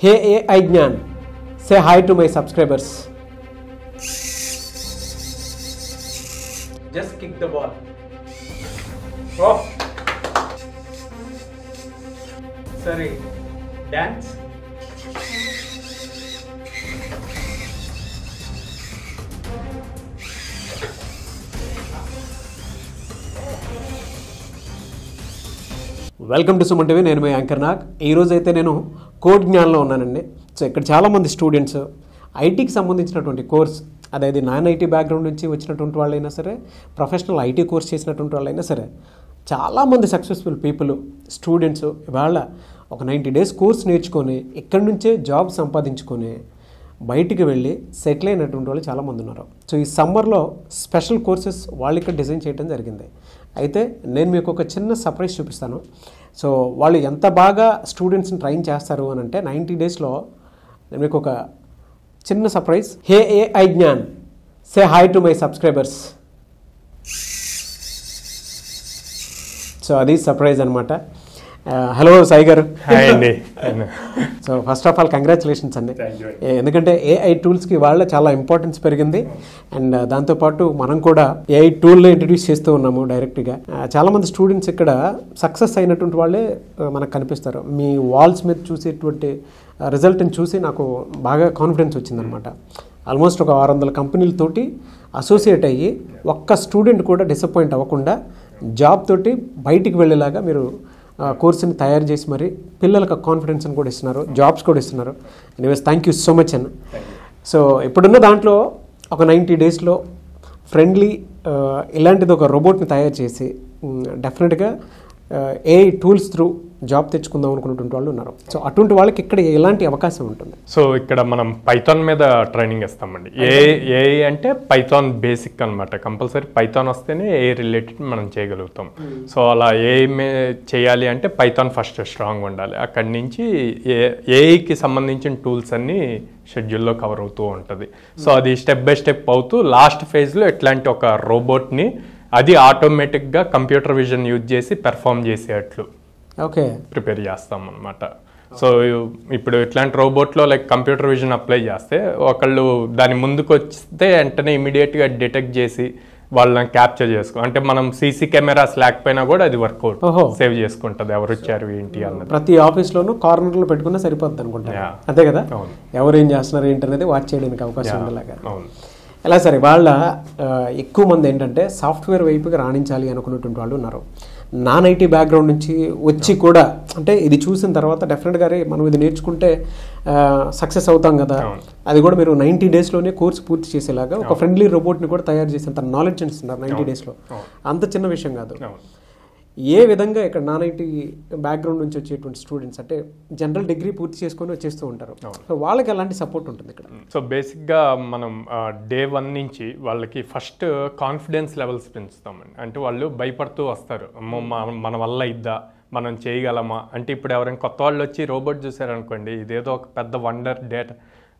Hey AI Gyan, say hi to my subscribers. Just kick the ball. Oh. Sorry. Dance. Welcome to Suman TV. నేను మీ anchor Nag. ఈరోజు అయితే నేను code జ్ఞానంలో ఉన్నానండి. So ఇక్కడ చాలామంది స్టూడెంట్స్ ఐటీకి సంబంధించినటువంటి కోర్స్, అదేది నాన్ ఐటీ బ్యాక్గ్రౌండ్ నుంచి వచ్చినటువంటి వాళ్ళైనా సరే, ప్రొఫెషనల్ ఐటీ కోర్స్ చేసినటువంటి వాళ్ళైనా సరే, చాలామంది సక్సెస్ఫుల్ పీపుల్ స్టూడెంట్స్ ఇవాళ ఒక 90 days కోర్స్ నేర్చుకొని ఇక్కడి నుంచే జాబ్ సంపాదించుకొని బయటికి వెళ్ళి సెటిల్ అయినటువంటి వాళ్ళు చాలామంది ఉన్నారు. సో ఈ సమ్మర్లో స్పెషల్ కోర్సెస్ వాళ్ళు ఇక్కడ డిజైన్ చేయడం జరిగింది. అయితే నేను మీకు ఒక చిన్న సర్ప్రైజ్ చూపిస్తాను. సో వాళ్ళు ఎంత బాగా స్టూడెంట్స్ని ట్రైన్ చేస్తారు అని అంటే 90 daysలో నేను మీకు ఒక చిన్న surprise. Hey AI Gyan, say hi to my subscribers. So అది సర్ప్రైజ్ అనమాట. హలో సాయి గారు. హాయ్ అండి. So first of all congratulations అండి. ఎందుకంటే AI టూల్స్కి వాళ్ళ చాలా ఇంపార్టెన్స్ పెరిగింది. అండ్ దాంతోపాటు మనం కూడా AI టూల్ని ఇంట్రడ్యూస్ చేస్తూ ఉన్నాము డైరెక్ట్గా. చాలామంది స్టూడెంట్స్ ఇక్కడ సక్సెస్ అయినటువంటి వాళ్ళే మనకు కనిపిస్తారు. మీ వాల్స్ మీద చూసేటువంటి రిజల్ట్ని చూసి నాకు బాగా కాన్ఫిడెన్స్ వచ్చిందనమాట. ఆల్మోస్ట్ ఒక 600 కంపెనీలతోటి అసోసియేట్ అయ్యి ఒక్క స్టూడెంట్ కూడా డిసప్పాయింట్ అవ్వకుండా జాబ్ తోటి బయటికి వెళ్ళేలాగా మీరు కోర్సుని తయారు చేసి మరి పిల్లలకు కాన్ఫిడెన్స్ని కూడా ఇస్తున్నారు, జాబ్స్ కూడా ఇస్తున్నారు. Anyways thank you so much అన్న. సో ఇప్పుడున్న దాంట్లో ఒక 90 daysలో ఫ్రెండ్లీ ఇలాంటిది ఒక రోబోట్ని తయారు చేసి డెఫినెట్గా AI టూల్స్ త్రూ జాబ్ తెచ్చుకుందాం అనుకున్నటువంటి వాళ్ళు ఉన్నారు. సో అటువంటి వాళ్ళకి ఇక్కడ ఎలాంటి అవకాశం ఉంటుంది? సో ఇక్కడ మనం పైథాన్ మీద ట్రైనింగ్ ఇస్తామండి. ఏ అంటే పైథాన్ బేసిక్ అనమాట. కంపల్సరీ పైథాన్ వస్తేనే ఏ రిలేటెడ్ మనం చేయగలుగుతాం. సో అలా చేయాలి అంటే పైథాన్ ఫస్ట్ స్ట్రాంగ్ ఉండాలి. అక్కడి నుంచి ఏఐకి సంబంధించిన టూల్స్ అన్నీ షెడ్యూల్లో కవర్ అవుతూ ఉంటుంది. సో అది స్టెప్ బై స్టెప్ అవుతూ లాస్ట్ ఫేజ్లో ఇట్లాంటి ఒక రోబోట్ని అది ఆటోమేటిక్గా కంప్యూటర్ విజన్ యూజ్ చేసి పెర్ఫామ్ చేసేట్లు ప్రిపేర్ చేస్తాం అనమాట. సో ఇప్పుడు ఇట్లాంటి రోబోట్లో లైక్ కంప్యూటర్ విజన్ అప్లై చేస్తే ఒకళ్ళు దాని ముందుకు వస్తే వెంటనే ఇమీడియట్గా డిటెక్ట్ చేసి వాళ్ళని క్యాప్చర్ చేసుకో, అంటే మనం సీసీ కెమెరాస్ లేకపోయినా కూడా అది వర్కౌట్ సేవ్ చేసుకుంటుంది ఎవరు వచ్చారు ఏంటి అన్నది. ప్రతి ఆఫీస్లోనూ కార్నర్లో పెట్టుకున్నా సరిపోతుంది అనుకుంటా, అంతే కదా? ఎవరు ఏం చేస్తున్నారు ఏంటి అనేది వాచ్ చేయడానికి అవకాశం ఉండేలాగా. ఎలా సరే వాళ్ళ ఎక్కువ మంది ఏంటంటే సాఫ్ట్వేర్ వైపుకి రాణించాలి అనుకున్నటువంటి వాళ్ళు ఉన్నారు. నాన్ ఐటీ బ్యాక్గ్రౌండ్ నుంచి వచ్చి కూడా అంటే ఇది చూసిన తర్వాత డెఫినెట్గా మనం ఇది నేర్చుకుంటే సక్సెస్ అవుతాం కదా, అది కూడా మీరు 90 daysలోనే కోర్సు పూర్తి చేసేలాగా ఒక ఫ్రెండ్లీ రోబోట్ని కూడా తయారు చేసేంత నాలెడ్జ్ ఇస్తున్నారు 90 daysలో. అంత చిన్న విషయం కాదు. ఏ విధంగా ఇక్కడ నాన్ ఐటీ బ్యాక్గ్రౌండ్ నుంచి వచ్చేటువంటి స్టూడెంట్స్ అంటే జనరల్ డిగ్రీ పూర్తి చేసుకొని వచ్చేస్తూ ఉంటారు. సో వాళ్ళకి ఎలాంటి సపోర్ట్ ఉంటుంది ఇక్కడ? సో బేసిక్గా మనం day 1 నుంచి వాళ్ళకి ఫస్ట్ కాన్ఫిడెన్స్ లెవెల్స్ పెంచుతామండి. అంటే వాళ్ళు భయపడుతూ వస్తారు, అమ్మో మన వల్ల ఇద్దా, మనం చేయగలమా అంటే. ఇప్పుడు ఎవరైనా కొత్త వాళ్ళు వచ్చి రోబోట్ చూసారనుకోండి, ఇదేదో ఒక పెద్ద వండర్ డేట్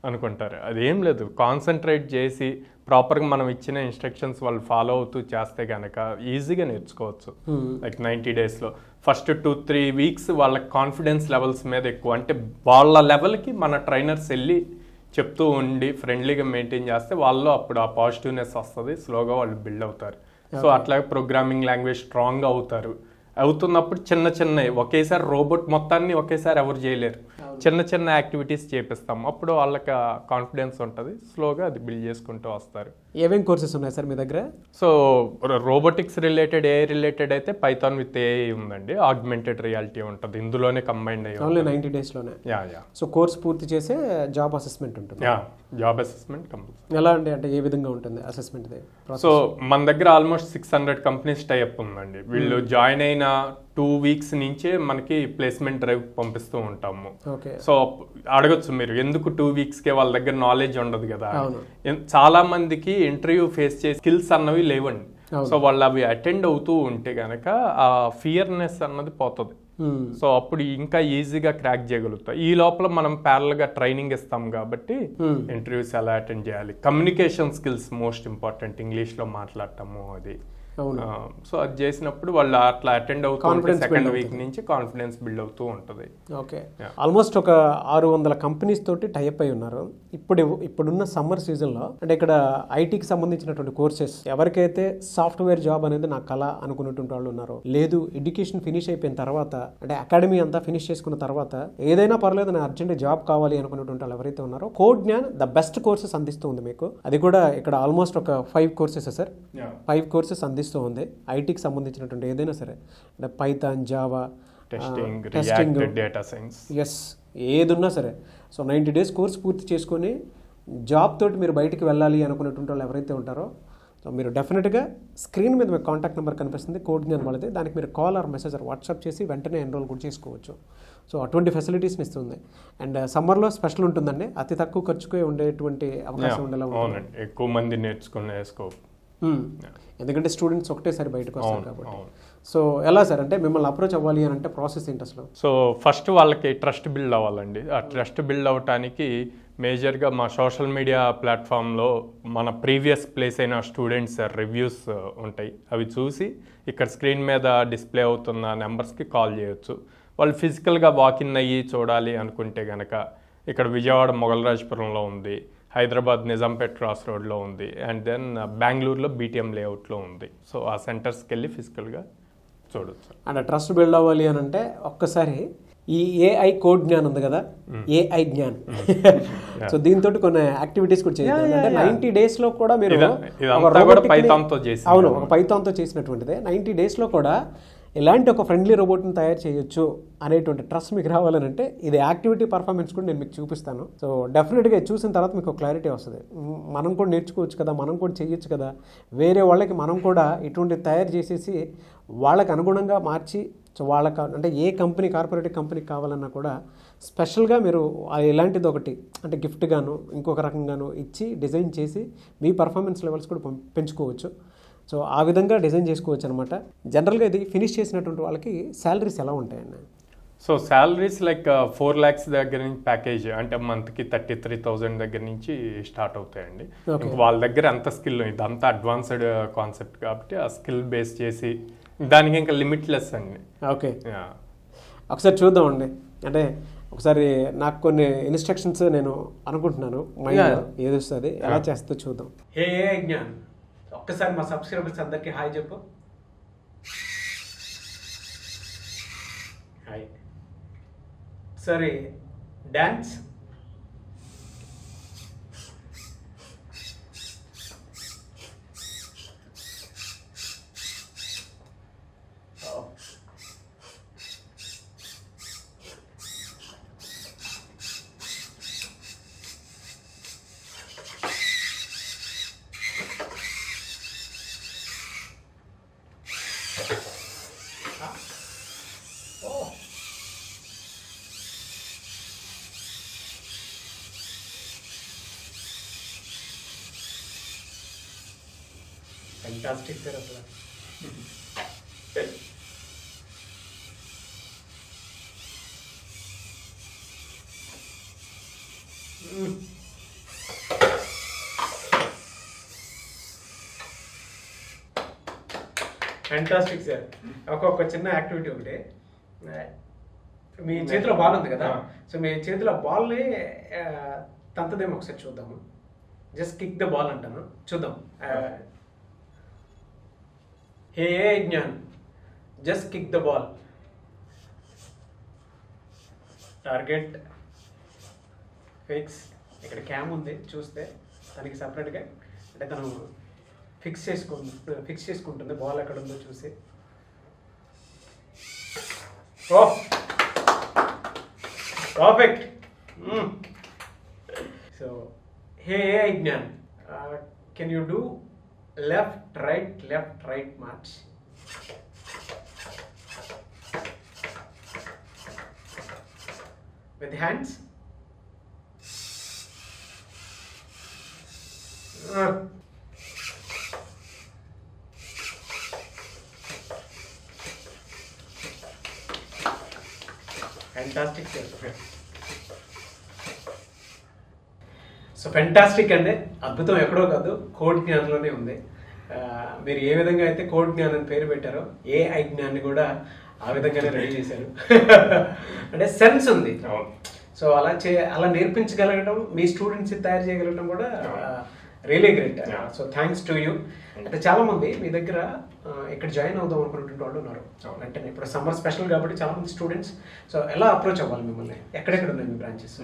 అనుకుంటారు. అదేం లేదు, కాన్సన్ట్రేట్ చేసి ప్రాపర్గా మనం ఇచ్చిన ఇన్స్ట్రక్షన్స్ వాళ్ళు ఫాలో అవుతూ చేస్తే కనుక ఈజీగా నేర్చుకోవచ్చు. లైక్ 90 daysలో ఫస్ట్ 2-3 weeks వాళ్ళ కాన్ఫిడెన్స్ లెవెల్స్ మీద ఎక్కువ, అంటే వాళ్ళ లెవెల్కి మన ట్రైనర్స్ వెళ్ళి చెప్తూ ఉండి ఫ్రెండ్లీగా మెయింటైన్ చేస్తే వాళ్ళు అప్పుడు ఆ పాజిటివ్నెస్ వస్తుంది, స్లోగా వాళ్ళు బిల్డ్ అవుతారు. సో అట్లాగే ప్రోగ్రామింగ్ లాంగ్వేజ్ స్ట్రాంగ్గా అవుతున్నప్పుడు చిన్న చిన్నవి ఒకేసారి రోబోట్ మొత్తాన్ని ఒకేసారి ఎవరు చేయలేరు, చిన్న చిన్న యాక్టివిటీస్ చేపిస్తాం. అప్పుడు వాళ్ళకి కాన్ఫిడెన్స్ ఉంటుంది, స్లోగా అది బిల్డ్ చేసుకుంటూ వస్తారు. ఏమేం కోర్సెస్ ఉన్నాయి సార్ మీ దగ్గర? So robotics related, AI related అయితే పైథాన్ విత్ AI ఉందండి. ఆగ్మెంటెడ్ రియాలిటీ ఉంటుంది, ఇందులోనే కంబైండ్ అయ్యి ఓన్లీ 90 daysలోనే. సో కోర్స్ పూర్తి చేసే జాబ్ అసెస్మెంట్ ఉంటుంది. Job assessment compulsory. ఎలా అంటే ఏ విధంగా ఉంటుంది అసెస్మెంట్? సో మన దగ్గర ఆల్మోస్ట్ 600 కంపెనీస్ టైఅప్ ఉందండి. వీళ్ళు జాయిన్ అయిన 2 weeks నుంచే మనకి ప్లేస్మెంట్ డ్రైవ్ పంపిస్తూ ఉంటాము. సో అడగచ్చు మీరు, ఎందుకు 2 weeksకే? వాళ్ళ దగ్గర నాలెడ్జ్ ఉండదు కదా. చాలా మందికి ఇంటర్వ్యూ ఫేస్ చేసే స్కిల్స్ అన్నవి లేవండి. సో వాళ్ళు అవి అటెండ్ అవుతూ ఉంటే గనక ఆ ఫియర్నెస్ అన్నది పోతుంది. సో అప్పుడు ఇంకా ఈజీగా క్రాక్ చేయగలుగుతాం. ఈ లోపల మనం ప్యారల్గా ట్రైనింగ్ ఇస్తాం కాబట్టి ఇంటర్వ్యూస్ ఎలా అటెండ్ చేయాలి, కమ్యూనికేషన్ స్కిల్స్ మోస్ట్ ఇంపార్టెంట్, ఇంగ్లీష్లో మాట్లాడటము అది. అవును. సో అది చేసినప్పుడు వాళ్ళు అట్లా అటెండ్ అవుతూ సెకండ్ వీక్ నుంచి కాన్ఫిడెన్స్ బిల్డ్ అవుతూ ఉంటుంది. ఓకే, ఆల్మోస్ట్ ఒక 600 కంపెనీస్ తోటి టైప్ అయి ఉన్నారు. ఇప్పుడున్న సమ్మర్ సీజన్లో అంటే ఇక్కడ ఐటీకి సంబంధించినటువంటి కోర్సెస్ ఎవరికైతే సాఫ్ట్వేర్ జాబ్ అనేది నా కళ అనుకున్నటువంటి వాళ్ళు ఉన్నారో, లేదు ఎడ్యుకేషన్ ఫినిష్ అయిపోయిన తర్వాత అంటే అకాడమీ అంతా ఫినిష్ చేసుకున్న తర్వాత ఏదైనా పర్లేదు నా అర్జెంట్ జాబ్ కావాలి అనుకున్నటువంటి వాళ్ళు ఎవరైతే ఉన్నారో code Gyan the best courses అందిస్తుంది మీకు. అది కూడా ఇక్కడ ఆల్మోస్ట్ ఒక 5 కోర్సెస్ సార్, 5 కోర్సెస్ అందిస్తూ ఉంది ఐటీకి సంబంధించినటువంటి ఏదైనా సరే, అంటే Python, Java, testing, data science, ఎస్ ఏది ఉన్నా సరే. సో 90 days కోర్స్ పూర్తి చేసుకొని జాబ్ తోటి మీరు బయటికి వెళ్ళాలి అనుకునేటువంటి వాళ్ళు ఎవరైతే ఉంటారో, సో మీరు డెఫినెట్గా స్క్రీన్ మీద మీకు కాంటాక్ట్ నెంబర్ కనిపిస్తుంది, కోడ్ జ్ఞాన్ వాళ్ళది. దానికి మీరు call or message or WhatsApp చేసి వెంటనే ఎన్రోల్ కూడా చేసుకోవచ్చు. సో అటువంటి ఫెసిలిటీస్ని ఇస్తుంది. అండ్ సమ్మర్లో స్పెషల్ ఉంటుందండి, అతి తక్కువ ఖర్చుకే ఉండేటువంటి అవకాశం ఉండేలా ఉంటుంది. ఎక్కువ మంది నేర్చుకునే స్కోప్, ఎందుకంటే స్టూడెంట్స్ ఒకటేసారి బయటకు వస్తారు కాబట్టి. సో ఎలా సార్, అంటే మిమ్మల్ని అప్రోచ్ అవ్వాలి అని అంటే ప్రాసెస్ ఏంటి అసలు? సో ఫస్ట్ వాళ్ళకి ట్రస్ట్ బిల్డ్ అవ్వాలండి. ఆ ట్రస్ట్ బిల్డ్ అవ్వటానికి మేజర్గా మా సోషల్ మీడియా ప్లాట్ఫామ్లో మన ప్రీవియస్ ప్లేస్ అయిన స్టూడెంట్స్ రివ్యూస్ ఉంటాయి. అవి చూసి ఇక్కడ స్క్రీన్ మీద డిస్ప్లే అవుతున్న నెంబర్స్కి కాల్ చేయొచ్చు. వాళ్ళు ఫిజికల్గా వాకిన్ అయ్యి చూడాలి అనుకుంటే కనుక ఇక్కడ విజయవాడ మొగల్రాజ్పురంలో ఉంది, హైదరాబాద్ నిజాంపేట్ క్రాస్ రోడ్లో ఉంది, అండ్ దెన్ బెంగళూరులో బీటీఎం లేఅవుట్లో ఉంది. సో ఆ సెంటర్స్కి వెళ్ళి ఫిజికల్గా చూడొచ్చు. అంటే ట్రస్ట్ బిల్డ్ అవ్వాలి అని అంటే ఒక్కసారి ఈ ఏఐ కోడ్ జ్ఞాన్ ఉంది కదా, ఏఐ జ్ఞాన్, సో దీంతో కొన్ని యాక్టివిటీస్ కూడా చేయాలి. అంటే 90 days లో కూడా మీరు అవును, ఒక పైథాన్తో చేసినటువంటిదే 90 days లో కూడా ఇలాంటి ఒక ఫ్రెండ్లీ రోబోట్ని తయారు చేయొచ్చు అనేటువంటి ట్రస్ట్ మీకు రావాలని అంటే ఇది యాక్టివిటీ పర్ఫార్మెన్స్ కూడా నేను మీకు చూపిస్తాను. సో డెఫినెట్గా చూసిన తర్వాత మీకు క్లారిటీ వస్తుంది. మనం కూడా నేర్చుకోవచ్చు కదా, మనం కూడా చేయొచ్చు కదా, వేరే వాళ్ళకి మనం కూడా ఇటువంటి తయారు చేసేసి వాళ్ళకి అనుగుణంగా మార్చి, సో వాళ్ళకి అంటే ఏ కంపెనీ కార్పొరేట్ కంపెనీకి కావాలన్నా కూడా స్పెషల్గా మీరు ఇలాంటిది ఒకటి అంటే గిఫ్ట్ గాను ఇంకొక రకంగాను ఇచ్చి డిజైన్ చేసి మీ పర్ఫార్మెన్స్ లెవెల్స్ కూడా పెంచుకోవచ్చు. సో ఆ విధంగా డిజైన్ చేసుకోవచ్చు అనమాట. జనరల్గా ఇది ఫినిష్ చేసినటువంటి వాళ్ళకి శాలరీస్ ఎలా ఉంటాయండి? సో శాలరీస్ లైక్ 4 lakhs దగ్గర నుంచి ప్యాకేజ్ అంటే మంత్కి 33,000 దగ్గర నుంచి స్టార్ట్ అవుతాయండి. వాళ్ళ దగ్గర అంత స్కిల్, ఇదంతా అడ్వాన్స్డ్ కాన్సెప్ట్ కాబట్టి ఆ స్కిల్ బేస్ చేసి దానికి ఇంకా లిమిట్లెస్ అండి. ఓకే, ఒకసారి చూద్దామండి. అంటే ఒకసారి నాకు కొన్ని ఇన్స్ట్రక్షన్స్ నేను అనుకుంటున్నాను మైండ్లో ఏది వస్తుంది, ఎలా చేస్తో చూద్దాం. హే జ్ఞాన్, ఒక్కసారి మా సబ్స్క్రైబర్స్ అందరికీ హాయ్ చెప్పు. హాయ్. సరే dance. Fantastic sir asla. Fantastic sir. ఒక చిన్న యాక్టివిటీ ఒకటి, మీ చేతిలో బాల్ ఉంది కదా, సో మీ చేతిలో బాల్ని తంతదేమో ఒకసారి చూద్దాము. జస్ట్ కిక్ ద బాల్ అంటాను, చూద్దాం. Hey Gyan, just kick the ball. Target fix. ఇక్కడ క్యామ్ ఉంది చూస్తే, తనకి సపరేట్గా అంటే తను ఫిక్స్ చేసుకుంటుంది బాల్ ఎక్కడ ఉందో చూసి. Oh perfect. So hey Gyan, can you do left right march? With hands. Fantastic sir. So fantastic అండి, అద్భుతం ఎక్కడో కాదు కోడ్ జ్ఞానంలోనే ఉంది. మీరు ఏ విధంగా అయితే కోడ్ జ్ఞాన్ అని పేరు పెట్టారో ఏఐ జ్ఞాన్ని కూడా ఆ విధంగానే రెడీ చేశారు. అంటే సెన్స్ ఉంది. సో అలా నేర్పించగలగడం, మీ స్టూడెంట్స్ తయారు చేయగలగడం కూడా really great. So thanks to you. అంటే చాలా మంది మీ దగ్గర ఇక్కడ జాయిన్ అవుదాం అనుకున్నటువంటి వాళ్ళు ఉన్నారు. అంటే ఇప్పుడు సమ్మర్ స్పెషల్ కాబట్టి చాలా మంది స్టూడెంట్స్. సో ఎలా అప్రోచ్ అవ్వాలి మిమ్మల్ని? ఎక్కడెక్కడ ఉన్నాయి మీ బ్రాంచెస్?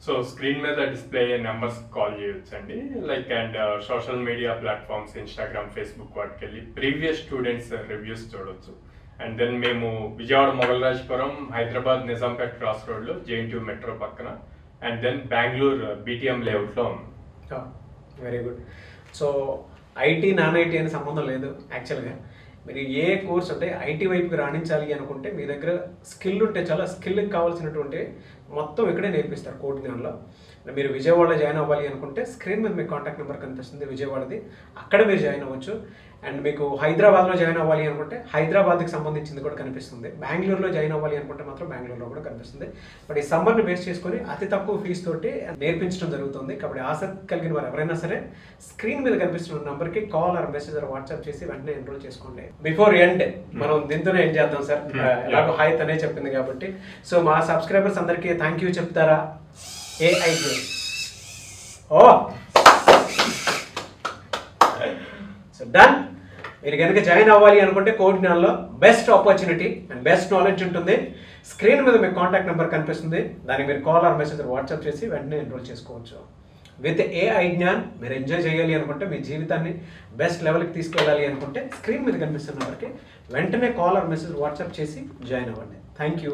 సో స్క్రీన్ మీద డిస్ప్లే అయ్యే నెంబర్స్ కాల్ చేయొచ్చండి. Like and social media platforms Instagram, Facebook వాటికి వెళ్ళి ప్రీవియస్ స్టూడెంట్స్ రివ్యూస్ చూడొచ్చు. అండ్ దెన్ మేము విజయవాడ మొగల్రాజ్పురం, హైదరాబాద్ నిజాంపేట్ క్రాస్ రోడ్లో JNTU మెట్రో పక్కన, అండ్ దెన్ బెంగళూరు BTM లేఅవుట్లో. Very good. So IT non IT అనే సంబంధం లేదు. యాక్చువల్గా మీరు ఏ కోర్స్ అంటే ఐటీ వైపుకి రాణించాలి అనుకుంటే మీ దగ్గర స్కిల్ ఉంటే చాలా స్కిల్కి కావాల్సినటువంటి మొత్తం ఇక్కడే నేర్పిస్తారు కోడ్ జ్ఞాన్లో. మీరు విజయవాడలో జాయిన్ అవ్వాలి అనుకుంటే స్క్రీన్ మీద మీకు కాంటాక్ట్ నెంబర్ కనిపిస్తుంది విజయవాడది, అక్కడ మీరు జాయిన్ అవ్వచ్చు. అండ్ మీకు హైదరాబాద్లో జాయిన్ అవ్వాలి అనుకుంటే హైదరాబాద్కి సంబంధించింది కూడా కనిపిస్తుంది. బెంగళూరులో జాయిన్ అవ్వాలి అనుకుంటే మాత్రం బెంగళూరులో కూడా కనిపిస్తుంది. బట్ ఈ సమ్మర్ని బేస్ చేసుకొని అతి తక్కువ ఫీజు తోటి నేర్పించడం జరుగుతుంది. కాబట్టి ఆసక్తి కలిగిన వారు ఎవరైనా సరే స్క్రీన్ మీద కనిపిస్తున్న నెంబర్కి call or message or WhatsApp చేసి వెంటనే ఎన్రోల్ చేసుకోండి. బిఫోర్ ఎండ్ మనం దీంతోనే ఏం చేద్దాం సార్, ఎలాగో హాయ్ తనే చెప్పింది కాబట్టి. సో మా సబ్స్క్రైబర్స్ అందరికీ థ్యాంక్ యూ చెప్తారా? AI so done. మీరు కనుక జాయిన్ అవ్వాలి అనుకుంటే కోడ్ జ్ఞాన్లో best opportunity and best knowledge ఉంటుంది. స్క్రీన్ మీద మీకు కాంటాక్ట్ నెంబర్ కనిపిస్తుంది, దానికి మీరు కాల్ ఆర్ మెసేజ్ వాట్సాప్ చేసి వెంటనే ఎన్రోల్ చేసుకోవచ్చు. విత్ ఏఐ జ్ఞాన్ మీరు ఎంజాయ్ చేయాలి అనుకుంటే, మీ జీవితాన్ని బెస్ట్ లెవెల్కి తీసుకెళ్ళాలి అనుకుంటే స్క్రీన్ మీద కనిపిస్తున్న నెంబర్కి వెంటనే కాల్ ఆర్ మెసేజ్ వాట్సాప్ చేసి జాయిన్ అవ్వండి. Thank you.